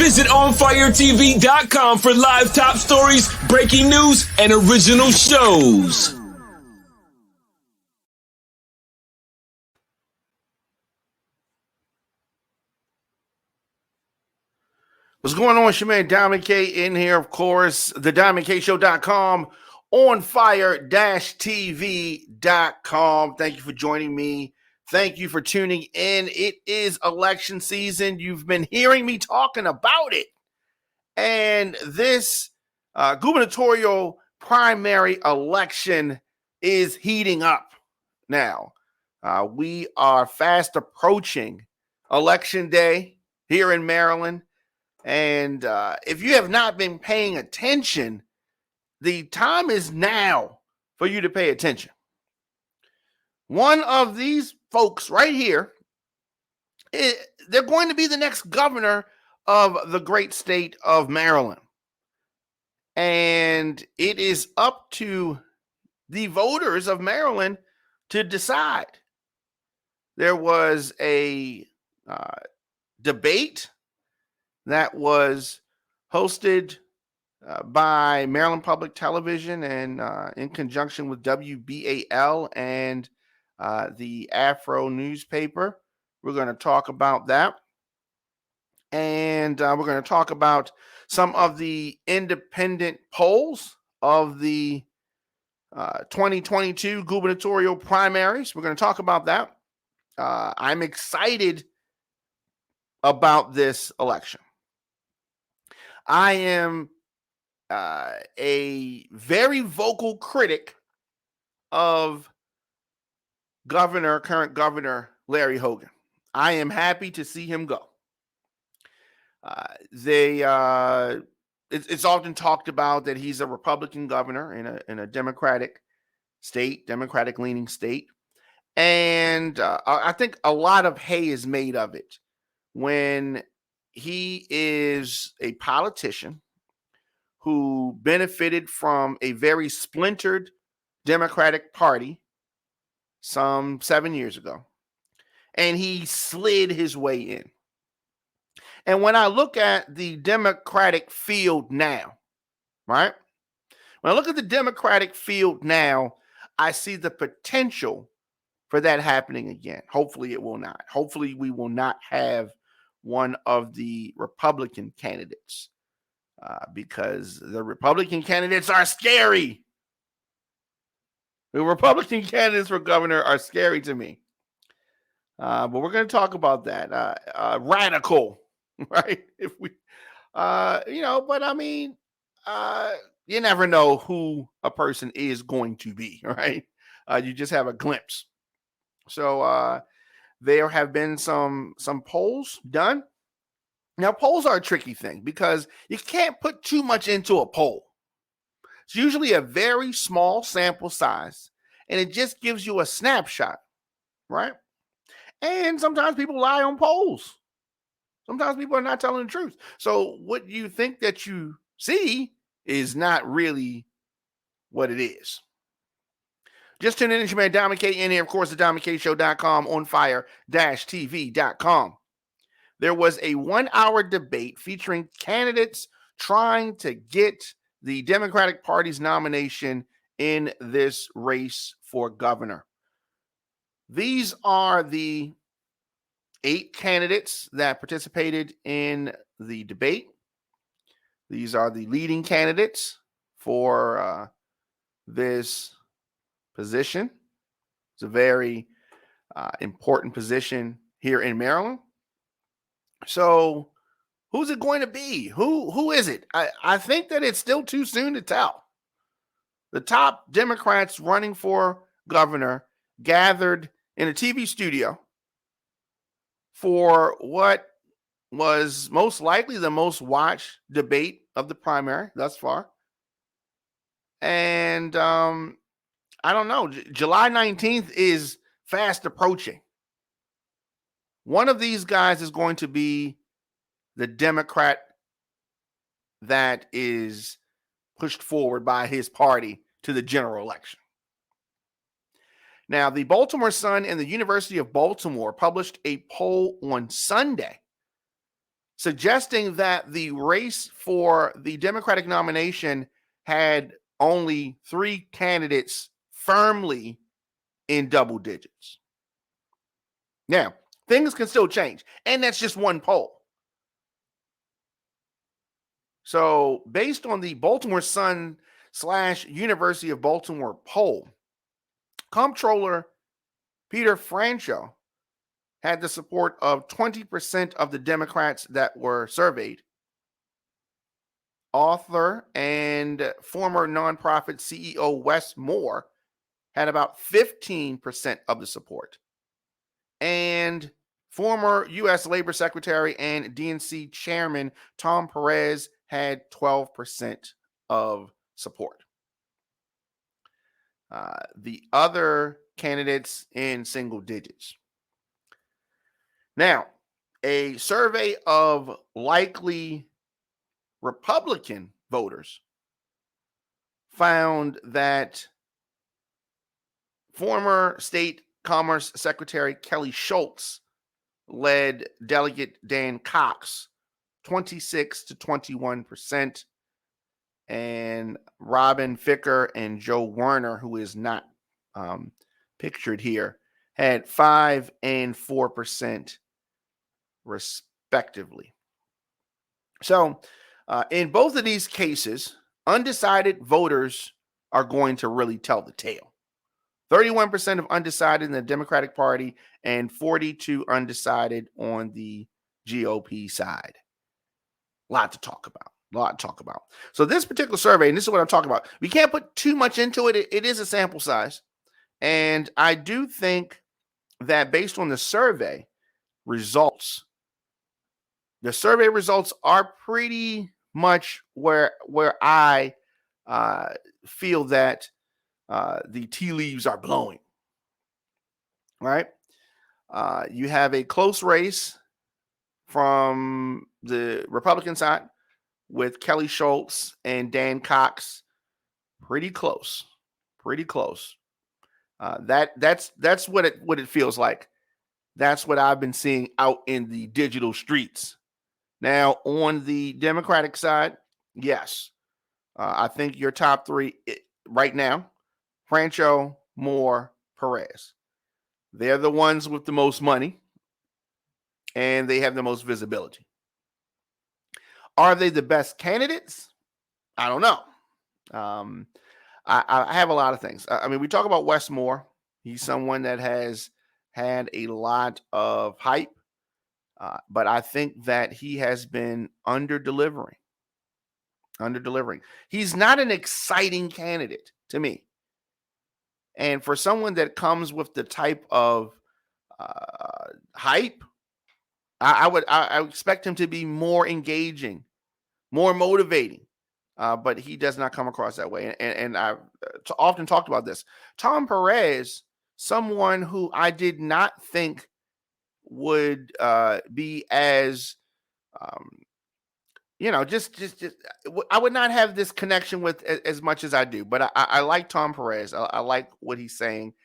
Visit OnFireTV.com for live top stories, breaking news, and original shows. What's going on? It's your man Diamond K in here, of course. TheDiamondKShow.com, OnFire-TV.com. Thank you for joining me. Thank you for tuning in. It is election season. You've been hearing me talking about it. And this gubernatorial primary election is heating up now. We are fast approaching Election Day here in Maryland. And if you have not been paying attention, the time is now for you to pay attention. One of these folks right here, they're going to be the next governor of the great state of Maryland. And it is up to the voters of Maryland to decide. There was a debate that was hosted by Maryland Public Television and in conjunction with WBAL and the Afro newspaper. We're going to talk about that. And we're going to talk about some of the independent polls of the 2022 gubernatorial primaries. We're going to talk about that. I'm excited about this election. I am a very vocal critic of current Governor Larry Hogan. I am happy to see him go. It's often talked about that he's a Republican governor in a Democratic state, Democratic-leaning state. And I think a lot of hay is made of it when he is a politician who benefited from a very splintered Democratic Party some 7 years ago, and he slid his way in. And when I look at the Democratic field now, right? When I look at the Democratic field now, I see the potential for that happening again. Hopefully it will not. Hopefully we will not have one of the Republican candidates because the Republican candidates are scary. The Republican candidates for governor are scary to me. But we're going to talk about that. Radical, right? If we, but I mean, you never know who a person is going to be, right? You just have a glimpse. So there have been some polls done. Now, polls are a tricky thing because you can't put too much into a poll. It's usually a very small sample size, and it just gives you a snapshot, right? And sometimes people lie on polls. Sometimes people are not telling the truth. So what you think that you see is not really what it is. Just tune in to your man Diamond K in here, of course, TheDiamondKShow.com, OnFire-TV.com. There was a 1-hour debate featuring candidates trying to get the Democratic Party's nomination in this race for governor. These are the 8 candidates that participated in the debate. These are the leading candidates for this position. It's a very important position here in Maryland. So who's it going to be? Who is it? I think that it's still too soon to tell. The top Democrats running for governor gathered in a TV studio for what was most likely the most watched debate of the primary thus far. And I don't know. July 19th is fast approaching. One of these guys is going to be the Democrat that is pushed forward by his party to the general election. Now, the Baltimore Sun and the University of Baltimore published a poll on Sunday suggesting that the race for the Democratic nomination had only 3 candidates firmly in double digits. Now, things can still change, and that's just one poll. So, based on the Baltimore Sun / University of Baltimore poll, Comptroller Peter Franchot had the support of 20% of the Democrats that were surveyed. Author and former nonprofit CEO Wes Moore had about 15% of the support. And former U.S. Labor Secretary and DNC Chairman Tom Perez had 12% of support. The other candidates in single digits. Now, a survey of likely Republican voters found that former State Commerce Secretary Kelly Schultz led Delegate Dan Cox 26 to 21%, and Robin Ficker and Joe Werner, who is not pictured here, had 5 and 4% respectively. So in both of these cases, undecided voters are going to really tell the tale. 31% of undecided in the Democratic Party and 42 undecided on the GOP side. A lot to talk about. So this particular survey, and this is what I'm talking about, we can't put too much into it. It is a sample size. And I do think that based on the survey results, the survey results are pretty much where I feel that the tea leaves are blowing. Right? You have a close race from the Republican side with Kelly Schultz and Dan Cox. Pretty close. That's what it feels like. That's what I've been seeing out in the digital streets. Now, on the Democratic side, yes, I think your top 3 right now, Franchot, Moore, Perez. They're the ones with the most money, and they have the most visibility. Are they the best candidates? I don't know. I have a lot of things. I mean, we talk about Wes Moore. He's someone that has had a lot of hype, but I think that he has been under-delivering. He's not an exciting candidate to me. And for someone that comes with the type of hype, I would expect him to be more engaging, more motivating, but he does not come across that way. And I've often talked about this. Tom Perez, someone who I did not think would be as, just I would not have this connection with as much as I do. But I like Tom Perez. I like what he's saying.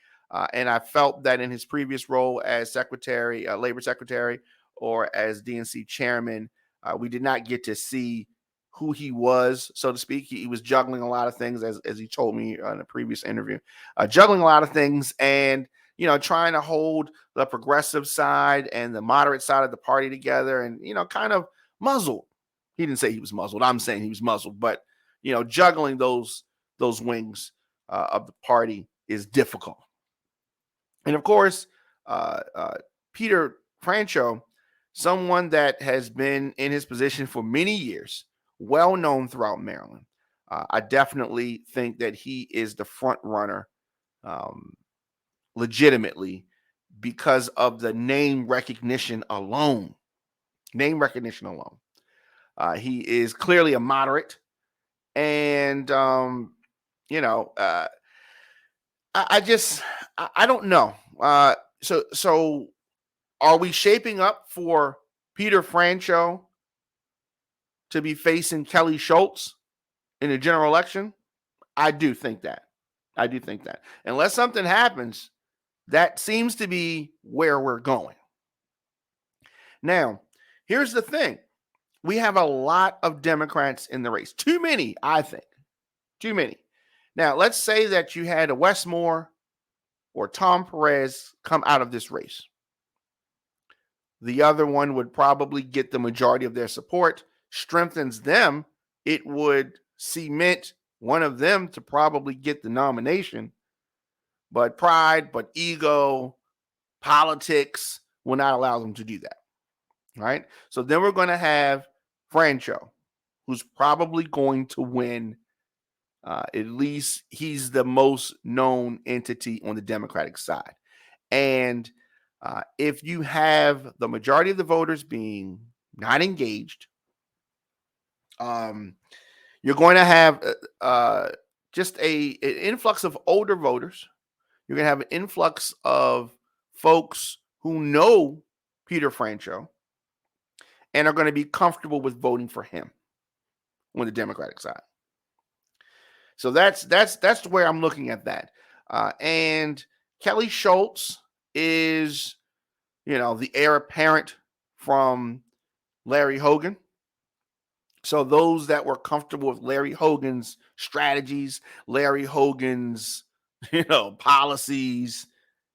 And I felt that in his previous role as secretary, labor secretary, or as DNC chairman, we did not get to see who he was, so to speak. He was juggling a lot of things, as he told me in a previous interview, juggling a lot of things and, trying to hold the progressive side and the moderate side of the party together and, kind of muzzled. He didn't say he was muzzled. I'm saying he was muzzled, but, juggling those wings of the party is difficult. And of course, Peter Franchot, someone that has been in his position for many years, well known throughout Maryland. I definitely think that he is the front runner legitimately because of the name recognition alone. He is clearly a moderate. And, I don't know. So are we shaping up for Peter Franchot to be facing Kelly Schultz in the general election? I do think that. Unless something happens, that seems to be where we're going. Now, here's the thing. we have a lot of Democrats in the race. Too many, I think. Too many. Now, let's say that you had a Westmore or Tom Perez come out of this race. The other one would probably get the majority of their support, strengthens them. It would cement one of them to probably get the nomination. But pride, but ego, politics will not allow them to do that. Right? So then we're going to have Francho, who's probably going to win. At least he's the most known entity on the Democratic side. And if you have the majority of the voters being not engaged, you're going to have just an influx of older voters. You're going to have an influx of folks who know Peter Francho and are going to be comfortable with voting for him on the Democratic side. So that's where I'm looking at that. And Kelly Schultz is, the heir apparent from Larry Hogan. So those that were comfortable with Larry Hogan's strategies, Larry Hogan's, policies,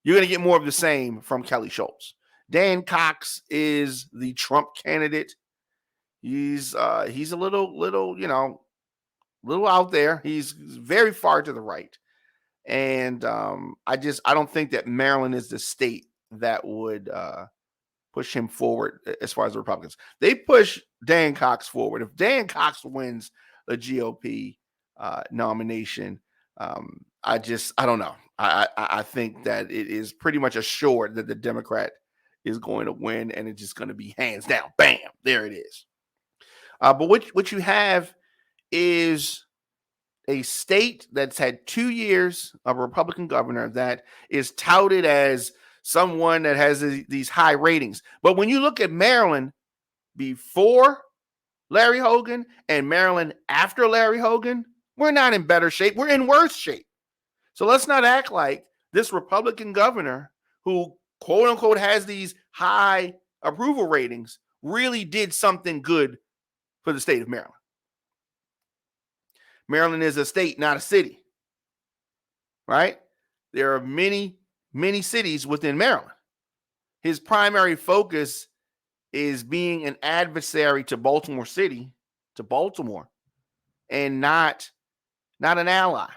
you're going to get more of the same from Kelly Schultz. Dan Cox is the Trump candidate. He's a little out there. He's very far to the right. And I don't think that Maryland is the state that would push him forward as far as the Republicans. They push Dan Cox forward. If Dan Cox wins a GOP nomination, I don't know. I think that it is pretty much assured that the Democrat is going to win, and it's just going to be hands down. Bam, there it is. But what you have is a state that's had 2 years of a Republican governor that is touted as someone that has these high ratings. But when you look at Maryland before Larry Hogan and Maryland after Larry Hogan, we're not in better shape. We're in worse shape. So let's not act like this Republican governor who, quote unquote, has these high approval ratings really did something good for the state of Maryland. Maryland is a state, not a city, right? There are many, many cities within Maryland. His primary focus is being an adversary to Baltimore City, to Baltimore, and not an ally.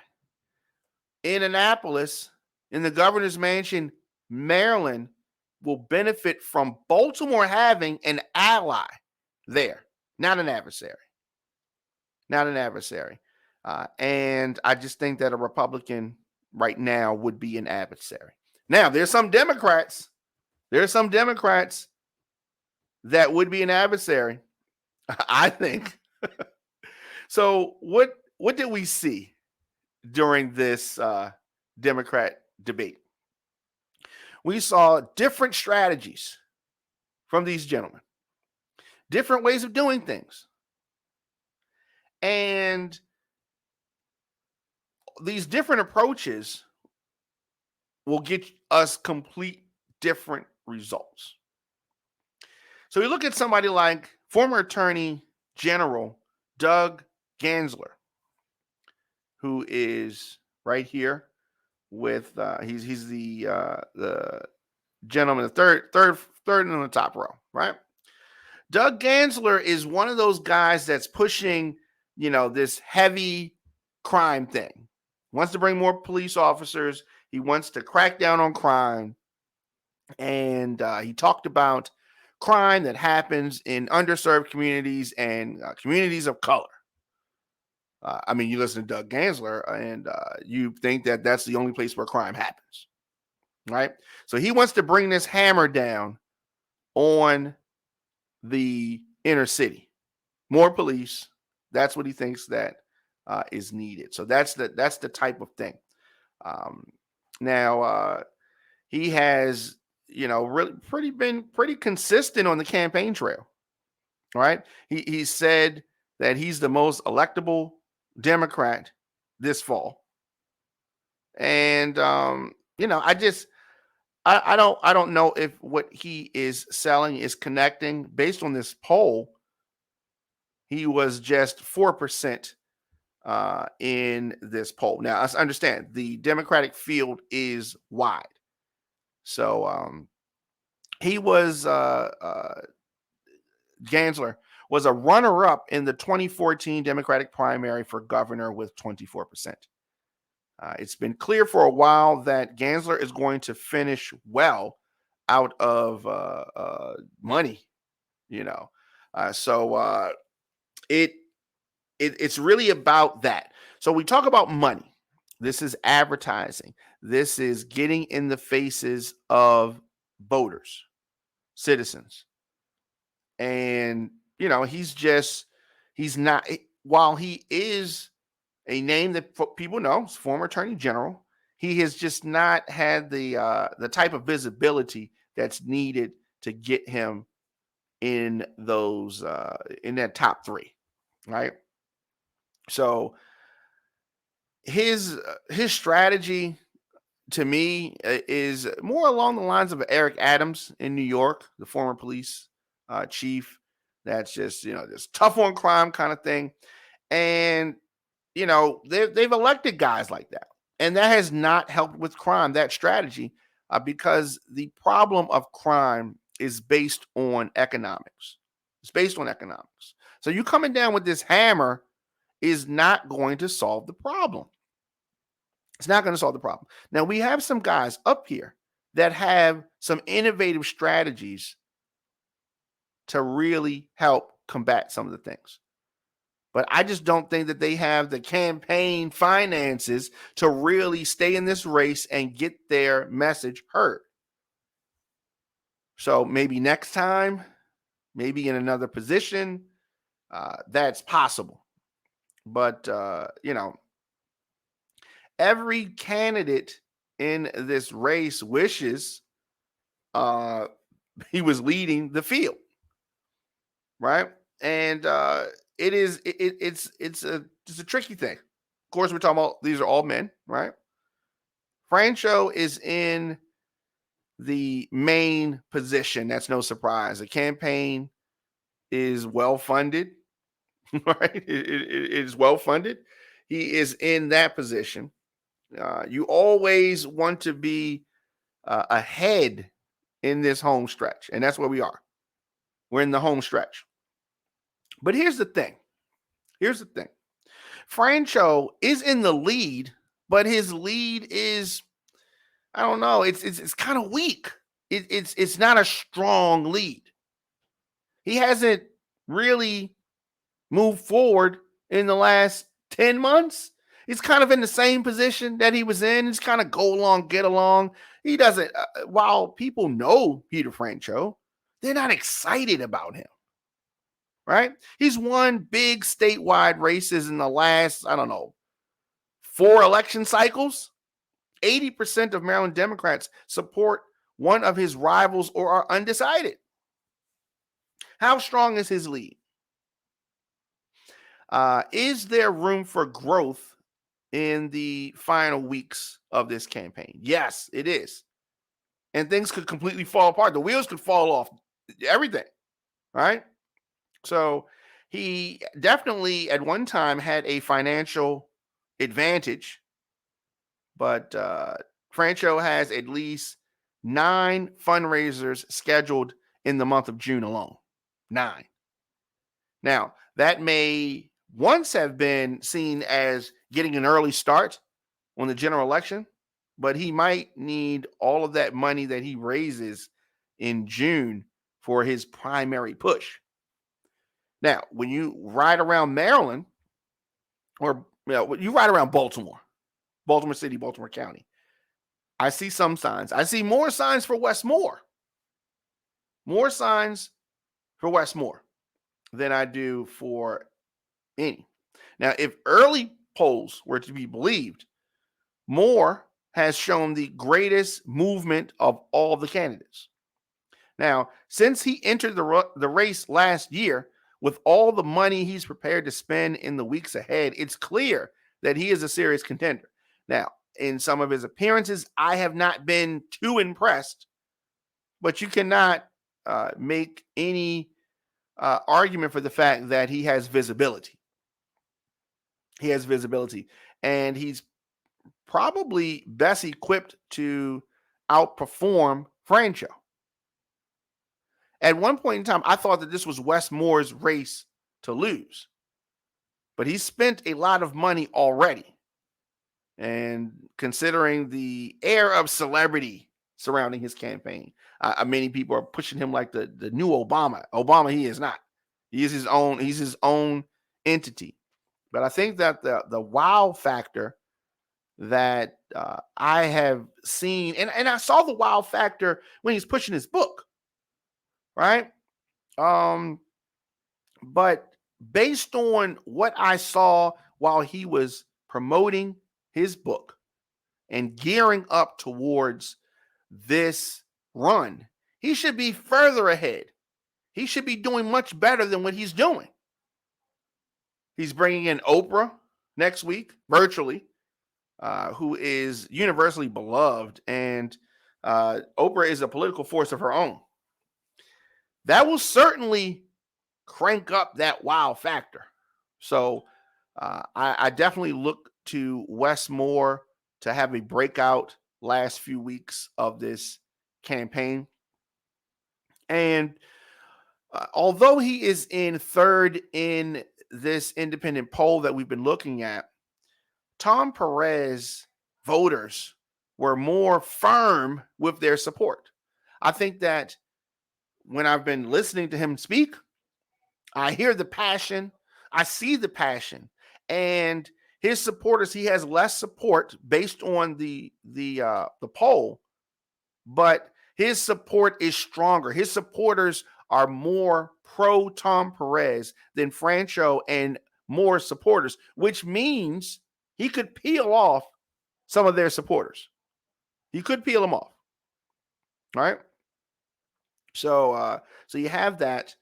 In Annapolis, in the governor's mansion, Maryland will benefit from Baltimore having an ally there, not an adversary. Not an adversary. And I just think that a Republican right now would be an adversary. Now, there's some Democrats that would be an adversary, I think. So what did we see during this Democrat debate? We saw different strategies from these gentlemen, different ways of doing things. And these different approaches will get us complete different results. So you look at somebody like former Attorney General Doug Gansler, who is right here with he's the gentleman, the third in the top row, right? Doug Gansler is one of those guys that's pushing, this heavy crime thing. Wants to bring more police officers. He wants to crack down on crime. And he talked about crime that happens in underserved communities and communities of color. You listen to Doug Gansler and you think that that's the only place where crime happens, right? So he wants to bring this hammer down on the inner city. More police. That's what he thinks that is needed. So that's the type of thing. Now he has, really been pretty consistent on the campaign trail, right? He said that he's the most electable Democrat this fall. And I don't know if what he is selling is connecting based on this poll. he was just 4% in this poll. Now, let's understand the Democratic field is wide. So he was Gansler was a runner-up in the 2014 Democratic primary for governor with 24%. It's been clear for a while that Gansler is going to finish well out of money, you know. It's really about that. So we talk about money. This is advertising. This is getting in the faces of voters, citizens. And, you know, he's not, while he is a name that people know, former attorney general, he has just not had the type of visibility that's needed to get him in those in that top three, right? So his strategy to me is more along the lines of Eric Adams in New York, the former police chief. That's just just tough on crime kind of thing, and they've elected guys like that, and that has not helped with crime. That strategy, because the problem of crime is based on economics. It's based on economics. So you coming down with this hammer is not going to solve the problem. It's not going to solve the problem. Now, we have some guys up here that have some innovative strategies to really help combat some of the things. But I just don't think that they have the campaign finances to really stay in this race and get their message heard. So maybe next time, maybe in another position, that's possible. But, every candidate in this race wishes he was leading the field, right? And it's a tricky thing. Of course, we're talking about these are all men, right? Francho is in the main position. That's no surprise. The campaign is well funded, right? It is well funded. He is in that position. You always want to be ahead in this home stretch, and that's where we are. We're in the home stretch. But here's the thing. Francho is in the lead, but his lead is, I don't know, it's kind of weak. It's not a strong lead. He hasn't really moved forward in the last 10 months. He's kind of in the same position that he was in. He's kind of go along, get along. He doesn't, while people know Peter Francho, they're not excited about him, right? He's won big statewide races in the last, 4 election cycles. 80% of Maryland Democrats support one of his rivals or are undecided. How strong is his lead? Is there room for growth in the final weeks of this campaign? Yes, it is. And things could completely fall apart. The wheels could fall off, everything, right? So he definitely at one time had a financial advantage, but Francho has at least 9 fundraisers scheduled in the month of June alone. 9. Now, that may once have been seen as getting an early start on the general election, but he might need all of that money that he raises in June for his primary push. Now, when you ride around Maryland, or you ride around Baltimore City, Baltimore County, I see some signs. I see more signs for Westmore. More signs for Westmore than I do for any. Now, if early polls were to be believed, Moore has shown the greatest movement of all the candidates. Now, since he entered the race last year, with all the money he's prepared to spend in the weeks ahead, it's clear that he is a serious contender. Now, in some of his appearances, I have not been too impressed, but you cannot make any argument for the fact that he has visibility. He has visibility, and he's probably best equipped to outperform Francho. At one point in time, I thought that this was Wes Moore's race to lose, but he spent a lot of money already. And considering the air of celebrity surrounding his campaign, many people are pushing him like the new Obama. Obama, he is not. He is his own. He's his own entity. But I think that the wow factor that I have seen, and I saw the wow factor when he's pushing his book, right? But based on what I saw while he was promoting his book and gearing up towards this run, he should be further ahead. He should be doing much better than what he's doing. He's bringing in Oprah next week, virtually, who is universally beloved, and Oprah is a political force of her own. That will certainly crank up that wow factor. So I definitely look to Wes Moore to have a breakout last few weeks of this campaign. And although he is in third in this independent poll that we've been looking at, Tom Perez voters were more firm with their support. I think that when I've been listening to him speak, I hear the passion, I see the passion, and his supporters, he has less support based on the poll, but his support is stronger. His supporters are more pro Tom Perez than Francho and Moore supporters, which means he could peel off some of their supporters. He could peel them off. All right. So you have that.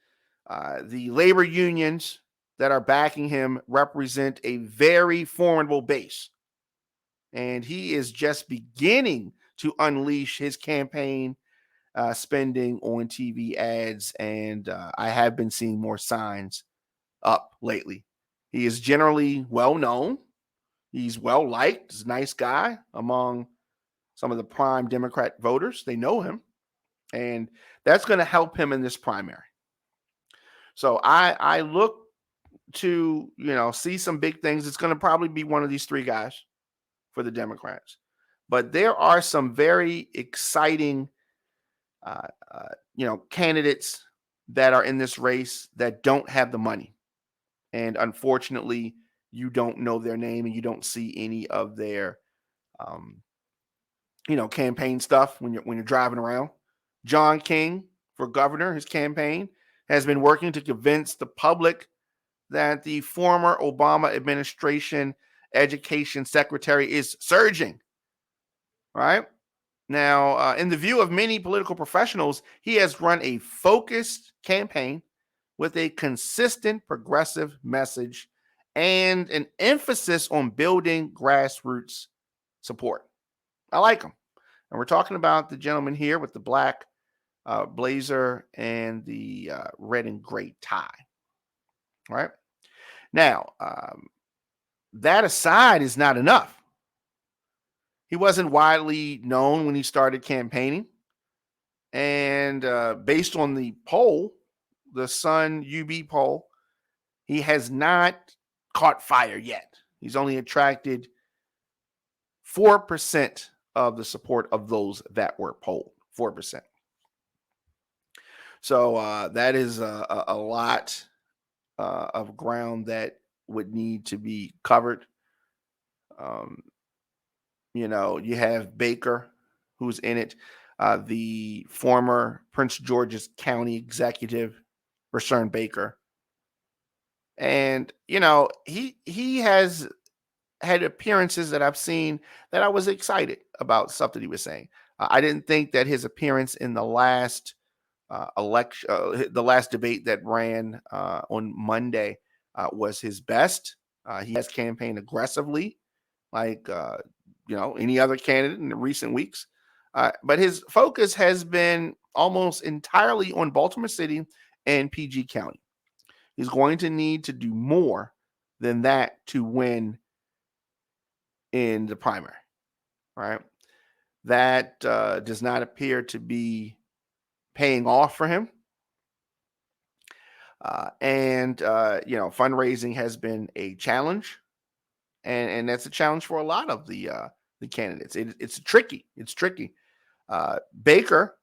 The labor unions that are backing him represent a very formidable base. And he is just beginning to unleash his campaign spending on TV ads. And I have been seeing more signs up lately. He is generally well known. He's well liked. He's a nice guy among some of the prime Democrat voters. They know him. And that's going to help him in this primary. So I look to, see some big things. It's going to probably be one of these three guys for the Democrats. But there are some very exciting, candidates that are in this race that don't have the money. And unfortunately, you don't know their name and you don't see any of their, campaign stuff when you're driving around. John King for governor, his campaign has been working to convince the public that the former Obama administration education secretary is surging. Right now, in the view of many political professionals, he has run a focused campaign with a consistent progressive message and an emphasis on building grassroots support. I like him. And we're talking about the gentleman here with the black blazer and the red and gray tie. Right now, that aside is not enough. He wasn't widely known when he started campaigning. And based on the poll, the Sun UB poll, he has not caught fire yet. He's only attracted 4% of the support of those that were polled. 4%. So that is a lot of ground that would need to be covered. You have Baker, who's in it, the former Prince George's County executive, Rashawn Baker. And, he has had appearances that I've seen that I was excited about stuff that he was saying. I didn't think that his appearance in the last election, the last debate that ran on Monday was his best. He has campaigned aggressively, like, any other candidate in the recent weeks. But his focus has been almost entirely on Baltimore City and PG County. He's going to need to do more than that to win in the primary, right? That does not appear to be paying off for him. Fundraising has been a challenge, and that's a challenge for a lot of the candidates. It's tricky. It's tricky. Baker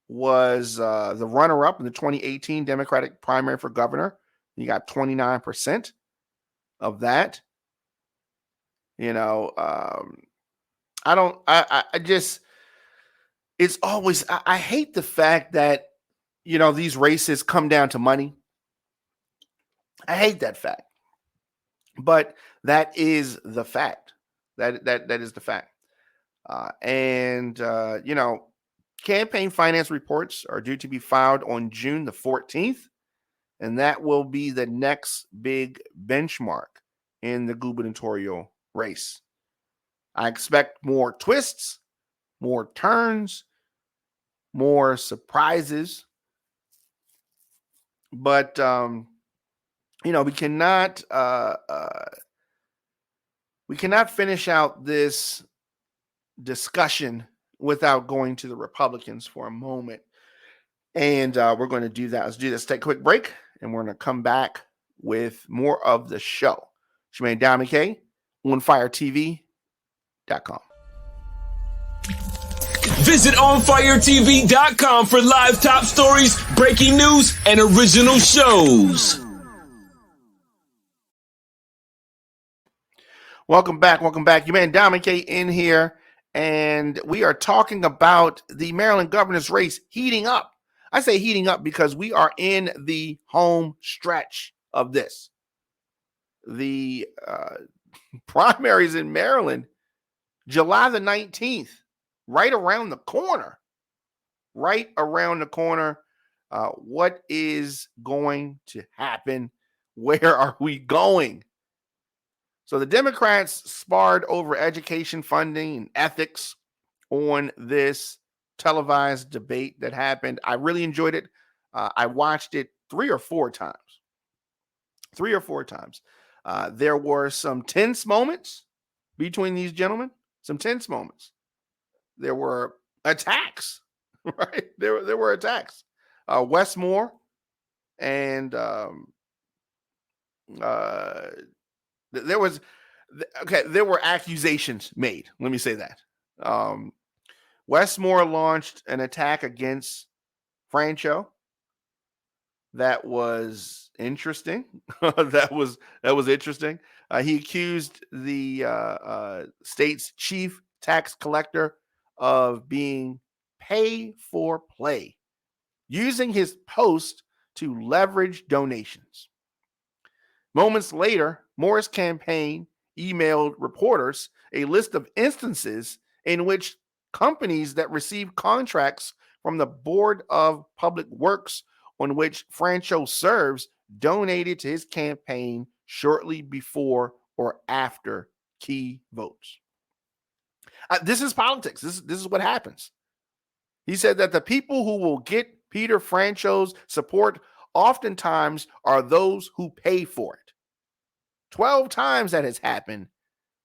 was the runner-up in the 2018 Democratic primary for governor. He got 29% of that. It's always, I hate the fact that, these races come down to money. I hate that fact, but that is the fact. That is the fact. Campaign finance reports are due to be filed on June the 14th, and that will be the next big benchmark in the gubernatorial race. I expect more twists, more turns, more surprises, but we cannot finish out this discussion without going to the Republicans for a moment. And we're going to do that. Let's do this. Take a quick break, and we're going to come back with more of the show. Shemaine Down McKay, OnFireTV.com. Visit OnFireTV.com for live top stories, breaking news, and original shows. Welcome back. Your man Dom McKay in here, and we are talking about the Maryland governor's race heating up. I say heating up because we are in the home stretch of this. The primaries in Maryland, July the 19th, right around the corner. What is going to happen? Where are we going? So the Democrats sparred over education funding and ethics on this televised debate that happened. I really enjoyed it. I watched it three or four times. There were some tense moments between these gentlemen. There were attacks, right? There were attacks. Westmore and there were accusations made. Let me say that. Westmore launched an attack against Francho. That was interesting. That was interesting. He accused the state's chief tax collector of being pay for play, using his post to leverage donations. Moments later, Moore's campaign emailed reporters a list of instances in which companies that received contracts from the Board of Public Works on which Francho serves donated to his campaign shortly before or after key votes. This is politics. This is what happens. He said that the people who will get Peter Francho's support oftentimes are those who pay for it. 12 times that has happened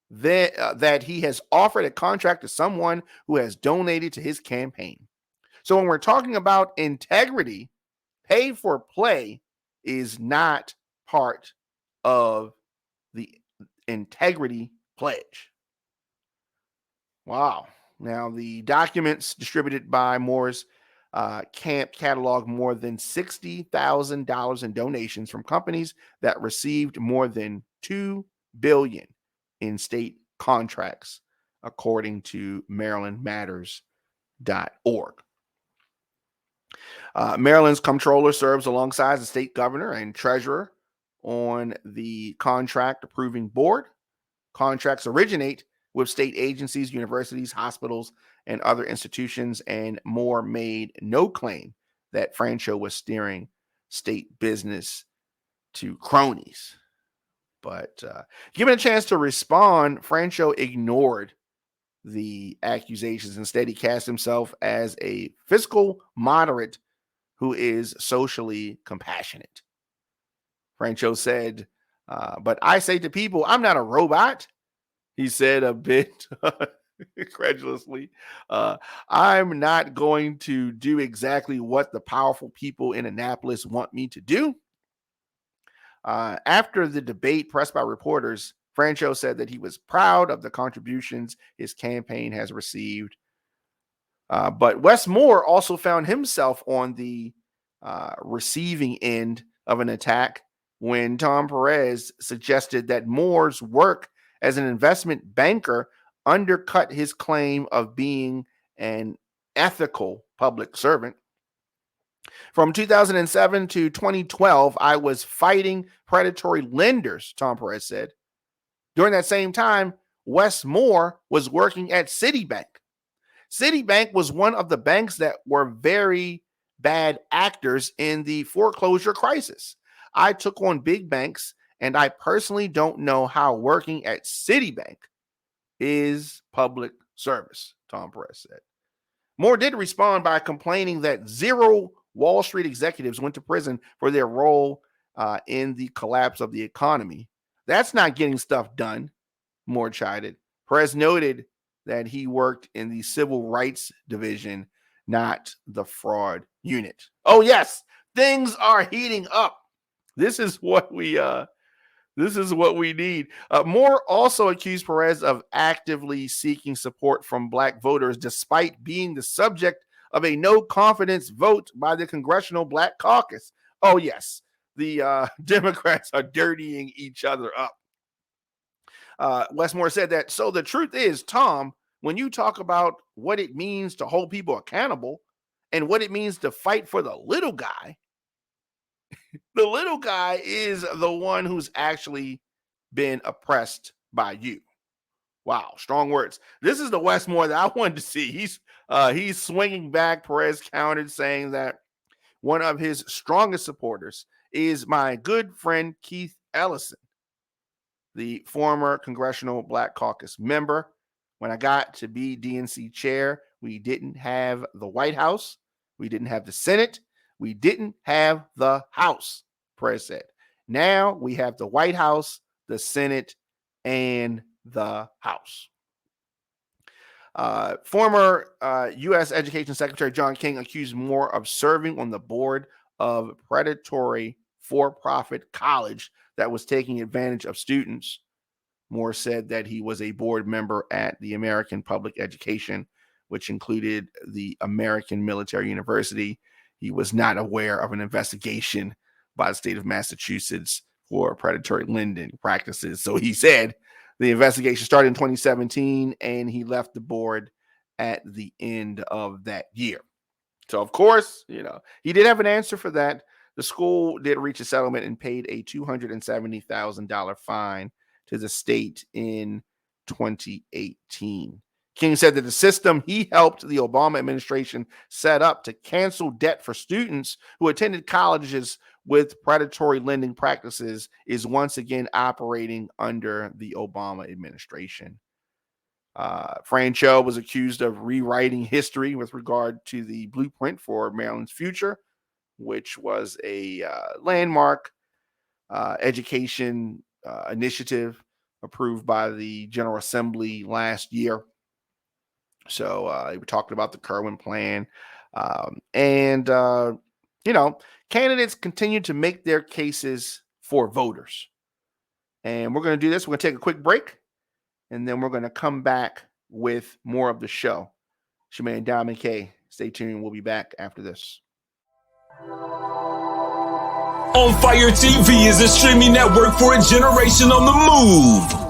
that he has offered a contract to someone who has donated to his campaign. So when we're talking about integrity, pay for play is not part of the integrity pledge. Wow. Now, the documents distributed by Moore's camp catalog more than $60,000 in donations from companies that received more than $2 billion in state contracts, according to MarylandMatters.org. Maryland's comptroller serves alongside the state governor and treasurer on the contract approving board. Contracts originate with state agencies, universities, hospitals, and other institutions, and Moore made no claim that Francho was steering state business to cronies. But given a chance to respond, Francho ignored the accusations. Instead, he cast himself as a fiscal moderate who is socially compassionate. Francho said, but I say to people, I'm not a robot. He said a bit incredulously, I'm not going to do exactly what the powerful people in Annapolis want me to do. After the debate pressed by reporters, Francho said that he was proud of the contributions his campaign has received. But Wes Moore also found himself on the receiving end of an attack when Tom Perez suggested that Moore's work as an investment banker undercut his claim of being an ethical public servant. From 2007 to 2012, I was fighting predatory lenders, Tom Perez said. During that same time, Wes Moore was working at Citibank. Citibank was one of the banks that were very bad actors in the foreclosure crisis. I took on big banks, and I personally don't know how working at Citibank is public service, Tom Perez said. Moore did respond by complaining that 0 Wall Street executives went to prison for their role in the collapse of the economy. That's not getting stuff done, Moore chided. Perez noted that he worked in the civil rights division, not the fraud unit. Oh, yes, things are heating up. This is what we need. Moore also accused Perez of actively seeking support from Black voters, despite being the subject of a no confidence vote by the Congressional Black Caucus. Oh, yes, the Democrats are dirtying each other up. Wes Moore said that, so the truth is, Tom, when you talk about what it means to hold people accountable and what it means to fight for the little guy, the little guy is the one who's actually been oppressed by you. Wow, strong words. This is the Wes Moore that I wanted to see. He's swinging back. Perez countered, saying that one of his strongest supporters is my good friend Keith Ellison, the former Congressional Black Caucus member. When I got to be DNC chair, we didn't have the White House. We didn't have the Senate. We didn't have the House, Perez said. Now we have the White House, the Senate, and the House. Former U.S. Education Secretary John King accused Moore of serving on the board of predatory for-profit college that was taking advantage of students. Moore said that he was a board member at the American Public Education, which included the American Military University. He was not aware of an investigation by the state of Massachusetts for predatory lending practices. So he said the investigation started in 2017, and he left the board at the end of that year. So, of course, he did have an answer for that. The school did reach a settlement and paid a $270,000 fine to the state in 2018. King said that the system he helped the Obama administration set up to cancel debt for students who attended colleges with predatory lending practices is once again operating under the Obama administration. Francho was accused of rewriting history with regard to the blueprint for Maryland's future, which was a landmark education initiative approved by the General Assembly last year. So we were talking about the Kerwin plan. Candidates continue to make their cases for voters. And we're going to do this. We're going to take a quick break, and then we're going to come back with more of the show. It's your man, Diamond K. Stay tuned. We'll be back after this. On Fire TV is a streaming network for a generation on the move.